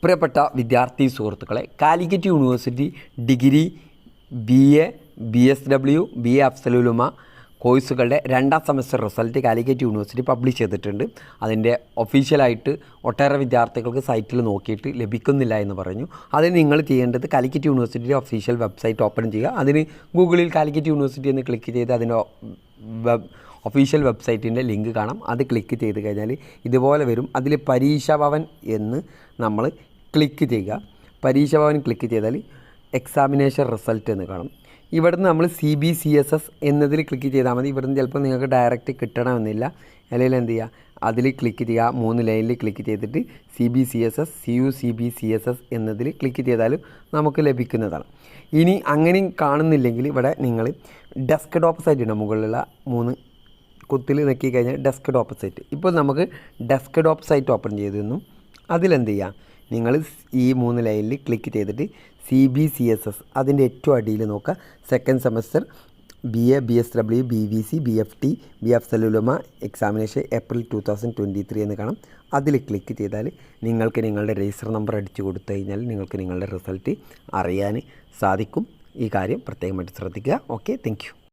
പ്രിയപ്പെട്ട വിദ്യാർത്ഥി സുഹൃത്തുക്കളെ, Calicut university degree BA, BSW, BA Afzal-ul-Ulama കോഴ്സുകളുടെ 2ാം semester result Calicut university publish ചെയ്തിട്ടുണ്ട്. അതിൻ്റെ ഒഫീഷ്യലായിട്ട് ഒട്ടേറെ വിദ്യാർത്ഥികൾക്ക് സൈറ്റിൽ നോക്കിയിട്ട് ലഭിക്കുന്നില്ല എന്ന് പറഞ്ഞു. അതിന് നിങ്ങൾ ചെയ്യേണ്ടത് കാലിക്കറ്റ് യൂണിവേഴ്സിറ്റിയുടെ ഒഫീഷ്യൽ വെബ്സൈറ്റ് ഓപ്പൺ ചെയ്യുക. അതിന് ഗൂഗിളിൽ കാലിക്കറ്റ് യൂണിവേഴ്സിറ്റി എന്ന് ക്ലിക്ക് ചെയ്ത് അതിൻ്റെ ഒഫീഷ്യൽ വെബ്സൈറ്റിൻ്റെ ലിങ്ക് കാണാം. അത് ക്ലിക്ക് ചെയ്ത് കഴിഞ്ഞാൽ ഇതുപോലെ വരും. അതിൽ പരീക്ഷാ ഭവൻ എന്ന് നമ്മൾ ക്ലിക്ക് ചെയ്യുക. പരീക്ഷാ ഭവൻ ക്ലിക്ക് ചെയ്താൽ എക്സാമിനേഷൻ റിസൾട്ട് എന്ന് കാണും. ഇവിടുന്ന് നമ്മൾ CBCSS എന്നതിൽ ക്ലിക്ക് ചെയ്താൽ മതി. ഇവിടുന്ന് ചിലപ്പോൾ നിങ്ങൾക്ക് ഡയറക്റ്റ് കിട്ടണമെന്നില്ല. അല്ലെങ്കിൽ എന്ത് ചെയ്യുക, അതിൽ ക്ലിക്ക് ചെയ്യുക. 3 ലൈനിൽ ക്ലിക്ക് ചെയ്തിട്ട് CBCSS CUCBCSS എന്നതിൽ ക്ലിക്ക് ചെയ്താലും നമുക്ക് ലഭിക്കുന്നതാണ്. ഇനി അങ്ങനെയും കാണുന്നില്ലെങ്കിൽ ഇവിടെ നിങ്ങൾ ഡെസ്ക് ടോപ്പ് സൈറ്റ് ഉണ്ട്, മുകളിലുള്ള 3 കുത്തിൽ നോക്കി കഴിഞ്ഞാൽ ഡെസ്ക് ടോപ്പ് സൈറ്റ്. ഇപ്പോൾ നമുക്ക് ഡെസ്ക് ടോപ്പ് സൈറ്റ് ഓപ്പൺ ചെയ്തിരുന്നു. അതിലെന്ത് ചെയ്യുക, നിങ്ങൾ ഈ 3 ലൈനിൽ ക്ലിക്ക് ചെയ്തിട്ട് CBCSS അതിൻ്റെ ഏറ്റവും അടിയിൽ നോക്കുക. 2nd semester BA, BSW, BVC, BFT, BA അഫ്സലുലുമ എക്സാമിനേഷൻ ഏപ്രിൽ 2023 എന്ന് കാണാം. അതിൽ ക്ലിക്ക് ചെയ്താൽ നിങ്ങൾക്ക് നിങ്ങളുടെ രജിസ്റ്റർ നമ്പർ അടിച്ചു കൊടുത്തു കഴിഞ്ഞാൽ നിങ്ങൾക്ക് നിങ്ങളുടെ റിസൾട്ട് അറിയാൻ സാധിക്കും. ഈ കാര്യം പ്രത്യേകമായിട്ട് ശ്രദ്ധിക്കുക. Okay, thank you.